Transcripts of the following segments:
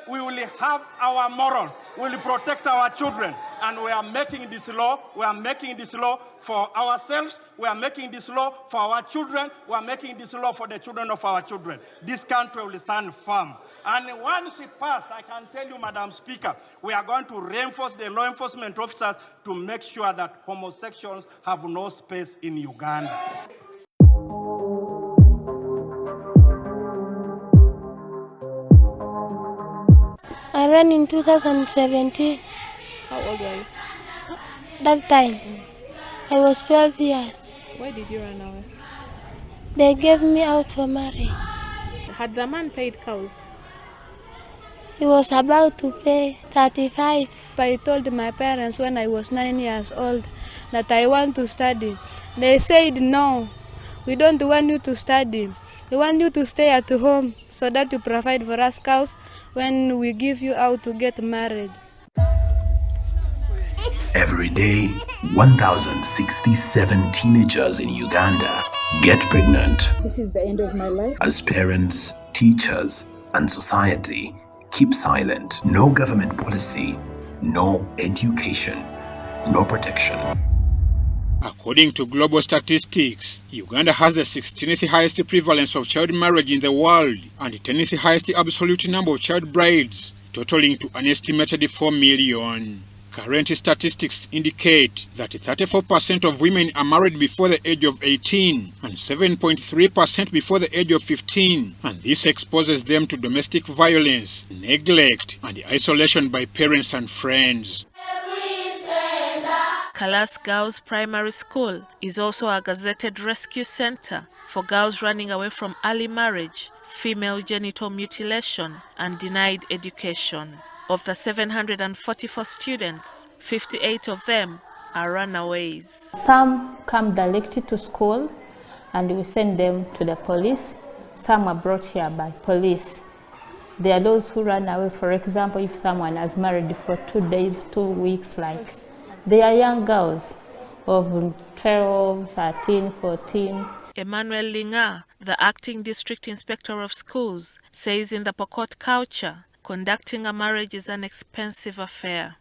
we will have our morals, we will protect our children. And we are making this law, for ourselves, we are making this law for our children, we are making this law for the children of our children. This country will stand firm. And once it passed, I can tell you, Madam Speaker, we are going to reinforce the law enforcement officers to make sure that homosexuals have no space in Uganda. I ran in 2017. How old were you? That time, I was 12 years. Why did you run away? They gave me out for marriage. Had the man paid cows? He was about to pay 35. I told my parents when I was 9 years old that I want to study. They said, no, we don't want you to study. We want you to stay at home so that you provide for us cows when we give you out to get married. Every day, 1,067 teenagers in Uganda get pregnant. This is the end of my life. As parents, teachers, and society keep silent, no government policy, no education, no protection. According to global statistics, Uganda has the 16th highest prevalence of child marriage in the world and the 10th highest absolute number of child brides, totaling to an estimated 4 million. Current statistics indicate that 34% of women are married before the age of 18 and 7.3% before the age of 15, and this exposes them to domestic violence, neglect, and isolation by parents and friends. Kalas Girls Primary School is also a gazetted rescue center for girls running away from early marriage, female genital mutilation, and denied education. Of the 744 students, 58 of them are runaways. Some come directly to school and we send them to the police. Some are brought here by police. There are those who run away, for example, if someone has married for 2 days, 2 weeks, like. They are young girls of 12, 13, 14. Emmanuel Linga, the acting district inspector of schools, says in the Pokot culture, conducting a marriage is an expensive affair.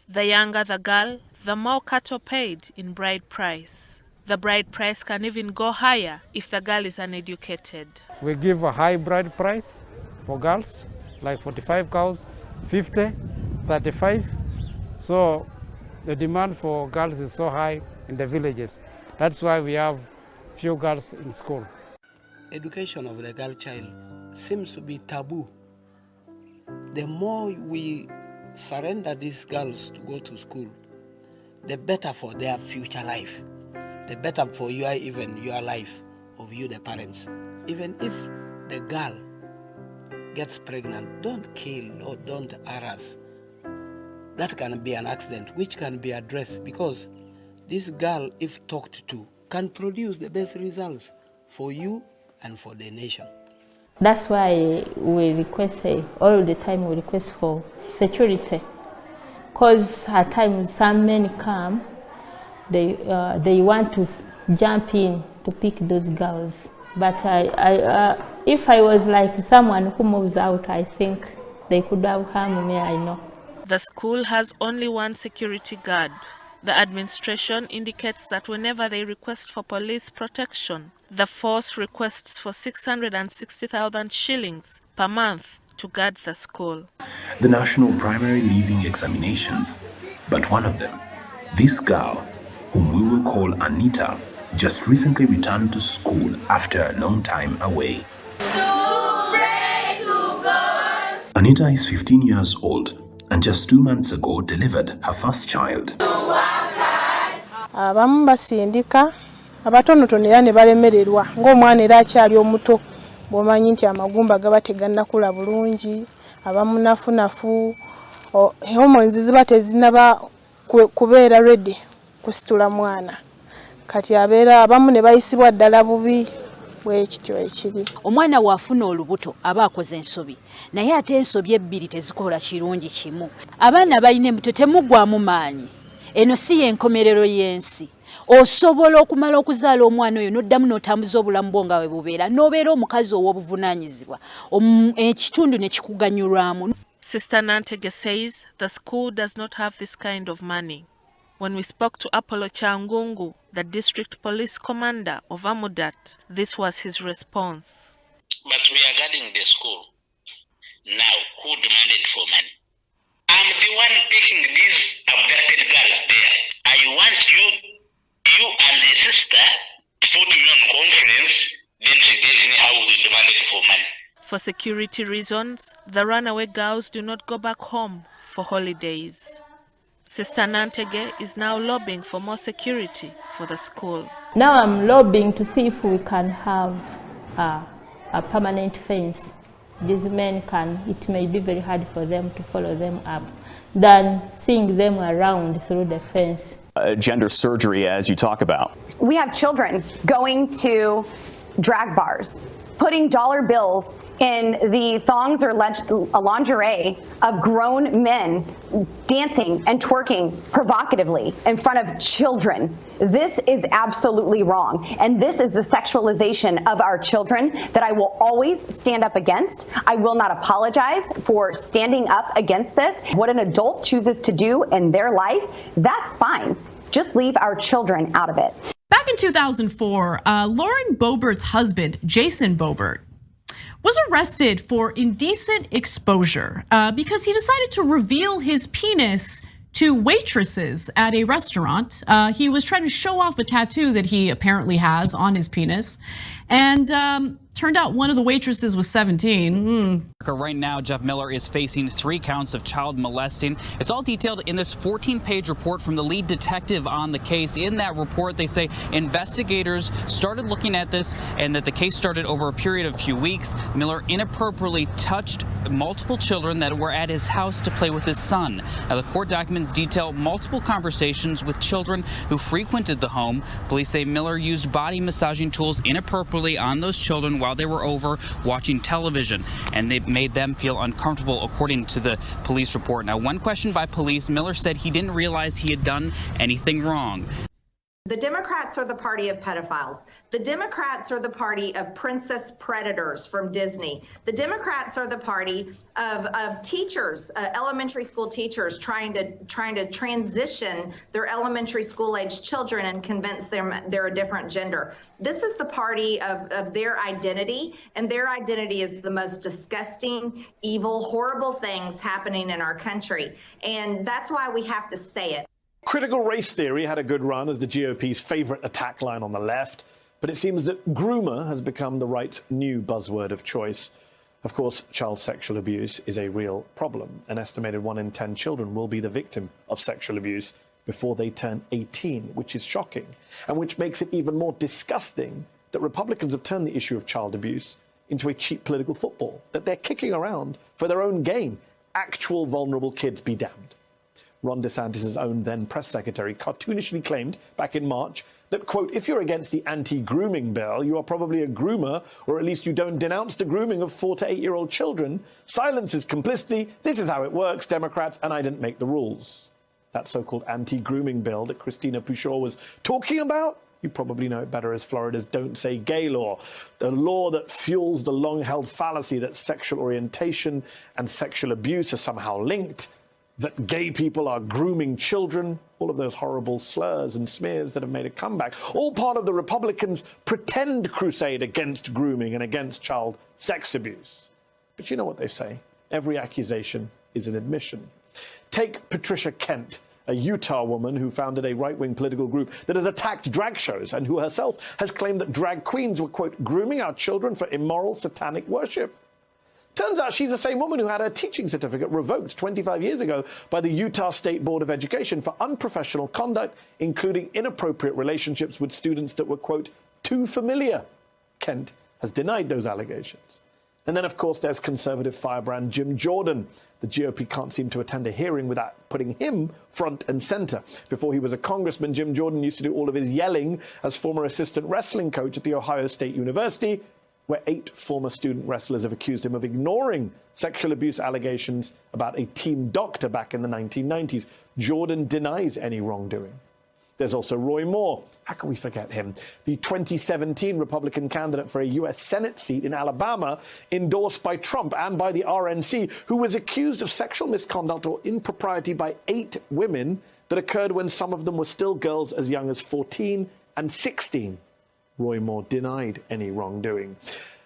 The younger the girl, the more cattle paid in bride price. The bride price can even go higher if the girl is uneducated. We give a high bride price for girls, like 45 cows, 50, 35. So the demand for girls is so high in the villages. That's why we have few girls in school. Education of the girl child seems to be taboo. The more we surrender these girls to go to school, the better for their future life. The better for even your life of you, the parents. Even if the girl gets pregnant, don't kill or don't harass. That can be an accident which can be addressed, because this girl, if talked to, can produce the best results for you and for the nation. That's why we request, all the time we request for security. Because at times some men come, they want to jump in to pick those girls. But if I was like someone who moves out, I think they could have harmed me, I know. The school has only one security guard. The administration indicates that whenever they request for police protection, the force requests for 660,000 shillings per month to guard the school. The national primary leaving examinations, but one of them, this girl, whom we will call Anita, just recently returned to school after a long time away. Anita is 15 years old and just 2 months ago delivered her first child. Abamu basindika abatonotono era ne balemererwa ng'omwana era akyali omuto bw'omanyi nti amagumba gaba tegannakula bulungi, abamunafunafu, hormones ziba tezinaba kubeera ready kusitula mwana, kati abeera abamu ne bayisibwa ddala bubi bw'ekityo ekiri. Omwana waafuna olubuto aba akoze ensobi, naye ate ensobi ebbiri tezikola kirungi kimu. Abaana balina embuto temugwamu maanyi. Eno si y'enkomerero y'ensi. Osobola okumala okuzaala omwana oyo n'oddamu n'otambuza obulamu bwo nga bwe bubeera, n'obeera omukazi ow'obuvunaanyizibwa, ekitundu ne kikuganyulwamu. Sister Nantege says the school does not have this kind of money. When we spoke to Apollo Changungu, the district police commander of Amudat, this was his response. But we are guarding the school. Now, who demanded for money? I'm the one taking these abducted girls there. I want you and the sister to put me on conference, then she tells me how we demanded for money. For security reasons, the runaway girls do not go back home for holidays. Sister Nantege is now lobbying for more security for the school. Now I'm lobbying to see if we can have a permanent fence. These men it may be very hard for them to follow them up than seeing them around through the fence. Gender surgery, as you talk about. We have children going to drag bars, putting dollar bills in the thongs or lingerie of grown men dancing and twerking provocatively in front of children. This is absolutely wrong. And this is the sexualization of our children that I will always stand up against. I will not apologize for standing up against this. What an adult chooses to do in their life, that's fine. Just leave our children out of it. Back in 2004, Lauren Boebert's husband, Jason Boebert, was arrested for indecent exposure because he decided to reveal his penis to waitresses at a restaurant. He was trying to show off a tattoo that he apparently has on his penis. And turned out one of the waitresses was 17. Right now, Jeff Miller is facing 3 counts of child molesting. It's all detailed in this 14-page report from the lead detective on the case. In that report, they say investigators started looking at this and that the case started over a period of a few weeks. Miller inappropriately touched multiple children that were at his house to play with his son. Now, the court documents detail multiple conversations with children who frequented the home. Police say Miller used body massaging tools inappropriately on those children while they were over watching television, and it made them feel uncomfortable, according to the police report. Now, when questioned by police, Miller said he didn't realize he had done anything wrong. The Democrats are the party of pedophiles. The Democrats are the party of princess predators from Disney. The Democrats are the party of teachers, elementary school teachers trying to transition their elementary school age children and convince them they're a different gender. This is the party of their identity, and their identity is the most disgusting, evil, horrible things happening in our country. And that's why we have to say it. Critical race theory had a good run as the GOP's favourite attack line on the left, but it seems that groomer has become the right new buzzword of choice. Of course, child sexual abuse is a real problem. An estimated 1 in 10 children will be the victim of sexual abuse before they turn 18, which is shocking, and which makes it even more disgusting that Republicans have turned the issue of child abuse into a cheap political football, that they're kicking around for their own gain. Actual vulnerable kids be damned. Ron DeSantis' own then press secretary cartoonishly claimed back in March that, quote, if you're against the anti-grooming bill, you are probably a groomer, or at least you don't denounce the grooming of 4 to 8-year-old children. Silence is complicity. This is how it works, Democrats, and I didn't make the rules. That so-called anti-grooming bill that Christina Pushaw was talking about, you probably know it better as Florida's Don't Say Gay law, the law that fuels the long-held fallacy that sexual orientation and sexual abuse are somehow linked, that gay people are grooming children, all of those horrible slurs and smears that have made a comeback, all part of the Republicans' pretend crusade against grooming and against child sex abuse. But you know what they say, every accusation is an admission. Take Patricia Kent, a Utah woman who founded a right-wing political group that has attacked drag shows and who herself has claimed that drag queens were, quote, grooming our children for immoral satanic worship. Turns out she's the same woman who had her teaching certificate revoked 25 years ago by the Utah State Board of Education for unprofessional conduct, including inappropriate relationships with students that were, quote, too familiar. Kent has denied those allegations. And then, of course, there's conservative firebrand Jim Jordan. The GOP can't seem to attend a hearing without putting him front and center. Before he was a congressman, Jim Jordan used to do all of his yelling as former assistant wrestling coach at the Ohio State University, where 8 former student wrestlers have accused him of ignoring sexual abuse allegations about a team doctor back in the 1990s. Jordan denies any wrongdoing. There's also Roy Moore. How can we forget him? The 2017 Republican candidate for a U.S. Senate seat in Alabama, endorsed by Trump and by the RNC, who was accused of sexual misconduct or impropriety by 8 women that occurred when some of them were still girls as young as 14 and 16. Roy Moore denied any wrongdoing.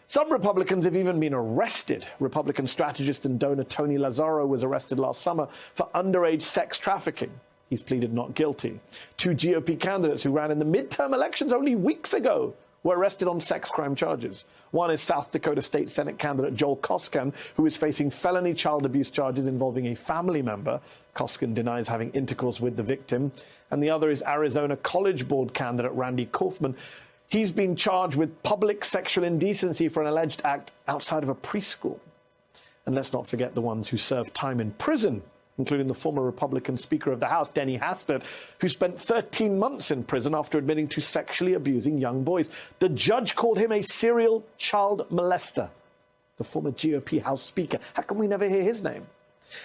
Some Republicans have even been arrested. Republican strategist and donor Tony Lazzaro was arrested last summer for underage sex trafficking. He's pleaded not guilty. 2 GOP candidates who ran in the midterm elections only weeks ago were arrested on sex crime charges. One is South Dakota State Senate candidate Joel Koskan, who is facing felony child abuse charges involving a family member. Koskan denies having intercourse with the victim. And the other is Arizona College Board candidate Randy Kaufman. He's been charged with public sexual indecency for an alleged act outside of a preschool. And let's not forget the ones who served time in prison, including the former Republican Speaker of the House, Denny Hastert, who spent 13 months in prison after admitting to sexually abusing young boys. The judge called him a serial child molester. The former GOP House Speaker. How can we never hear his name?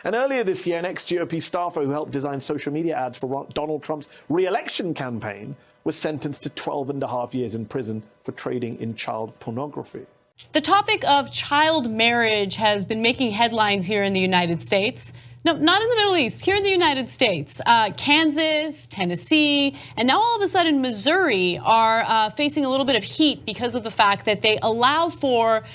And earlier this year, an ex-GOP staffer who helped design social media ads for Donald Trump's re-election campaign was sentenced to 12.5 years in prison for trading in child pornography. The topic of child marriage has been making headlines here in the United States. No, not in the Middle East, here in the United States. Kansas, Tennessee, and now all of a sudden Missouri are facing a little bit of heat because of the fact that they allow for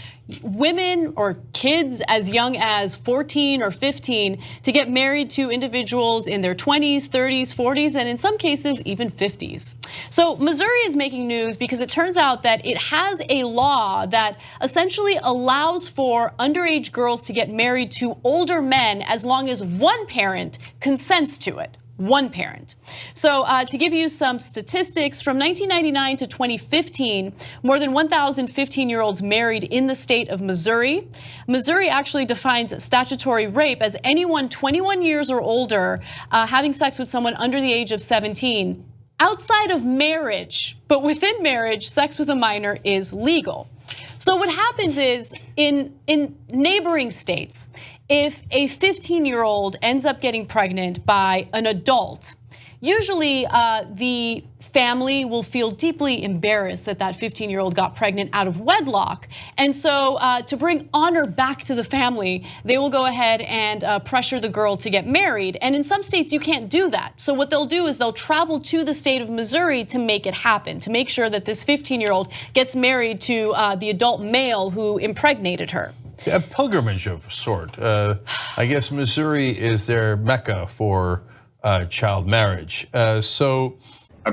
women or kids as young as 14 or 15 to get married to individuals in their 20s, 30s, 40s, and in some cases even 50s. So Missouri is making news because it turns out that it has a law that essentially allows for underage girls to get married to older men as long as one parent consents to it. One parent. So to give you some statistics, from 1999 to 2015, more than 1,000 15-year-olds married in the state of Missouri. Missouri actually defines statutory rape as anyone 21 years or older having sex with someone under the age of 17 outside of marriage, but within marriage, sex with a minor is legal. So what happens is in neighboring states, if a 15-year-old ends up getting pregnant by an adult, usually the family will feel deeply embarrassed that that 15-year-old got pregnant out of wedlock. And so to bring honor back to the family, they will go ahead and pressure the girl to get married. And in some states, you can't do that. So what they'll do is they'll travel to the state of Missouri to make it happen, to make sure that this 15-year-old gets married to the adult male who impregnated her. A pilgrimage of a sort. I guess Missouri is their mecca for child marriage. A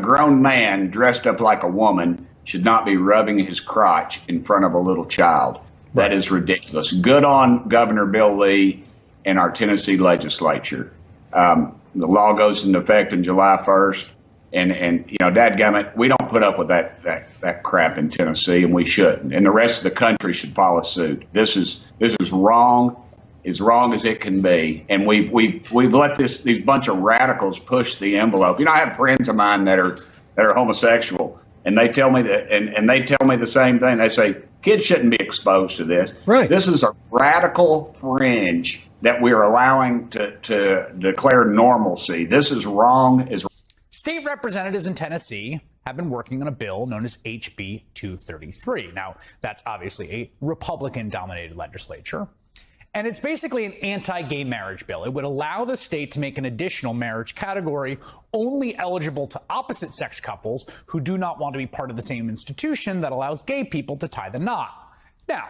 grown man dressed up like a woman should not be rubbing his crotch in front of a little child. That is ridiculous. Good on Governor Bill Lee and our Tennessee legislature. The law goes into effect on July 1st. And you know, dadgummit, we don't put up with that crap in Tennessee, and we shouldn't. And the rest of the country should follow suit. This is wrong, as wrong as it can be. And we've let these bunch of radicals push the envelope. You know, I have friends of mine that are homosexual, and they tell me that, and they tell me the same thing. They say kids shouldn't be exposed to this. Right. This is a radical fringe that we're allowing to declare normalcy. This is wrong as. State representatives in Tennessee have been working on a bill known as HB 233. Now, that's obviously a Republican-dominated legislature, and it's basically an anti-gay marriage bill. It would allow the state to make an additional marriage category only eligible to opposite-sex couples who do not want to be part of the same institution that allows gay people to tie the knot. Now,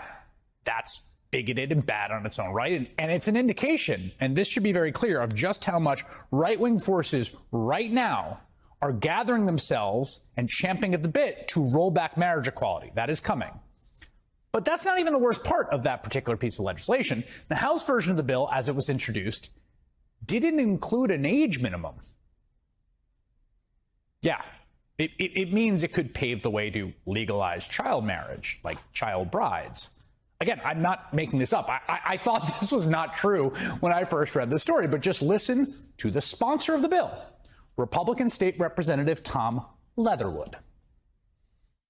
that's bigoted and bad on its own right, and it's an indication, and this should be very clear, of just how much right-wing forces right now are gathering themselves and champing at the bit to roll back marriage equality. That is coming. But that's not even the worst part of that particular piece of legislation. The House version of the bill, as it was introduced, didn't include an age minimum. Yeah, it means it could pave the way to legalize child marriage, like child brides. Again, I'm not making this up. I thought this was not true when I first read the story, but just listen to the sponsor of the bill, Republican State Representative Tom Leatherwood.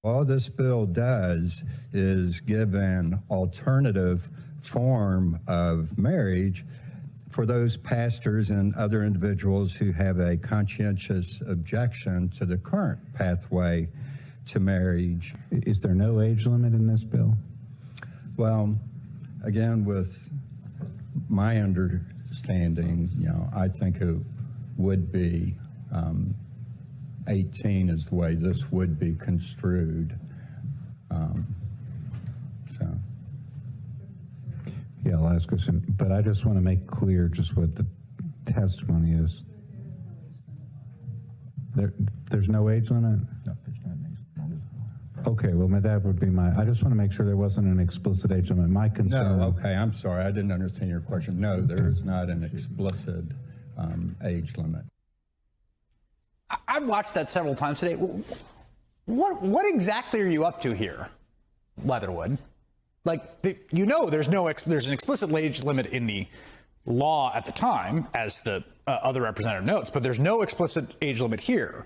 All this bill does is give an alternative form of marriage for those pastors and other individuals who have a conscientious objection to the current pathway to marriage. Is there no age limit in this bill? Well, again, with my understanding, I think it would be 18 is the way this would be construed. Yeah, I'll ask us, but I just want to make clear just what the testimony is. There's no age limit? No, there's no age limit. Okay, well, that would be I just want to make sure there wasn't an explicit age limit. My concern. No, okay, I'm sorry, I didn't understand your question. No, there is not an explicit age limit. I've watched that several times today. What exactly are you up to here, Leatherwood? Like, there's an explicit age limit in the law at the time, as the other representative notes, but there's no explicit age limit here.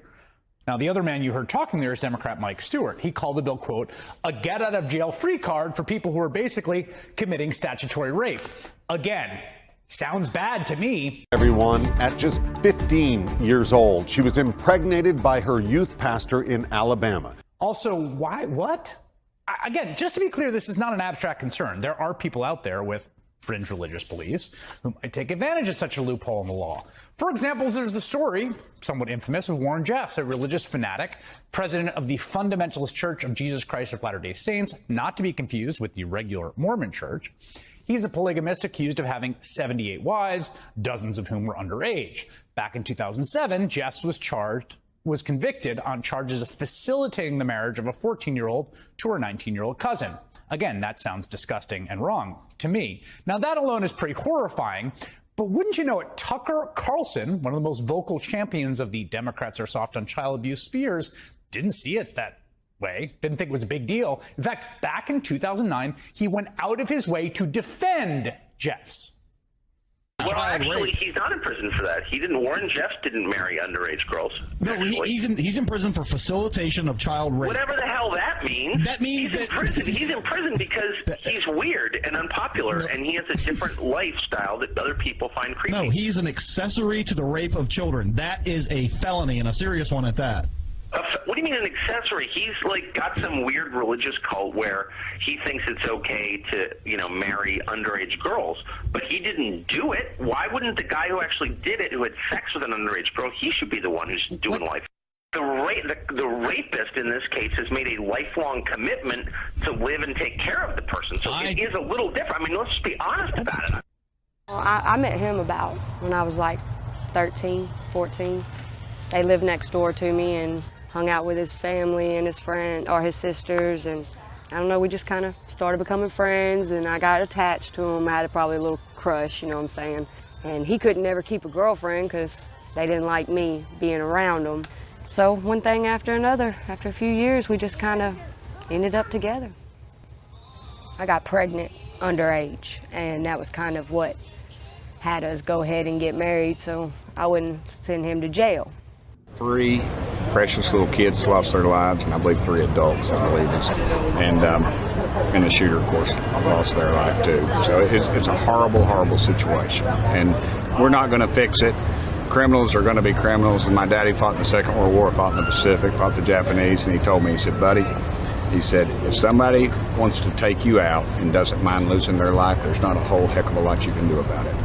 Now, the other man you heard talking there is Democrat Mike Stewart. He called the bill, quote, a get-out-of-jail-free card for people who are basically committing statutory rape. Again, sounds bad to me. Everyone, at just 15 years old, she was impregnated by her youth pastor in Alabama. Also, why? What? Again, just to be clear, this is not an abstract concern. There are people out there with fringe religious beliefs who might take advantage of such a loophole in the law. For example, there's the story, somewhat infamous, of Warren Jeffs, a religious fanatic, president of the Fundamentalist Church of Jesus Christ of Latter-day Saints, not to be confused with the regular Mormon Church. He's a polygamist accused of having 78 wives, dozens of whom were underage. Back in 2007, Jeffs was convicted on charges of facilitating the marriage of a 14-year-old to her 19-year-old cousin. Again, that sounds disgusting and wrong to me. Now, that alone is pretty horrifying, but wouldn't you know it, Tucker Carlson, one of the most vocal champions of the Democrats are soft on child abuse spears, didn't see it that way, didn't think it was a big deal. In fact, back in 2009, he went out of his way to defend Jeffs. Well, actually, he's not in prison for that. Warren Jeffs didn't marry underage girls. No, he's in prison for facilitation of child rape. Whatever the hell that means. That means he's in prison because he's weird and unpopular, and he has a different lifestyle that other people find creepy. No, he's an accessory to the rape of children. That is a felony, and a serious one at that. What do you mean an accessory? He's got some weird religious cult where he thinks it's okay to, marry underage girls, but he didn't do it. Why wouldn't the guy who actually did it, who had sex with an underage girl, he should be the one who's doing life? The rapist in this case has made a lifelong commitment to live and take care of the person. So it is a little different. I mean, let's just be honest about it. Well, I met him about when I was like 13, 14. They lived next door to me and hung out with his family and his friend or his sisters, and I don't know, we just kind of started becoming friends, and I got attached to him. I had probably a little crush, you know what I'm saying? And he couldn't never keep a girlfriend because they didn't like me being around them. So one thing after another, after a few years, we just kind of ended up together. I got pregnant underage, and that was kind of what had us go ahead and get married so I wouldn't send him to jail. 3 precious little kids lost their lives, and I believe 3 adults, and the shooter, of course, lost their life too. So it's a horrible, horrible situation, and we're not going to fix it. Criminals are going to be criminals, and my daddy fought in the Second World War, fought in the Pacific, fought the Japanese, and he told me, he said, buddy, he said, if somebody wants to take you out and doesn't mind losing their life, there's not a whole heck of a lot you can do about it.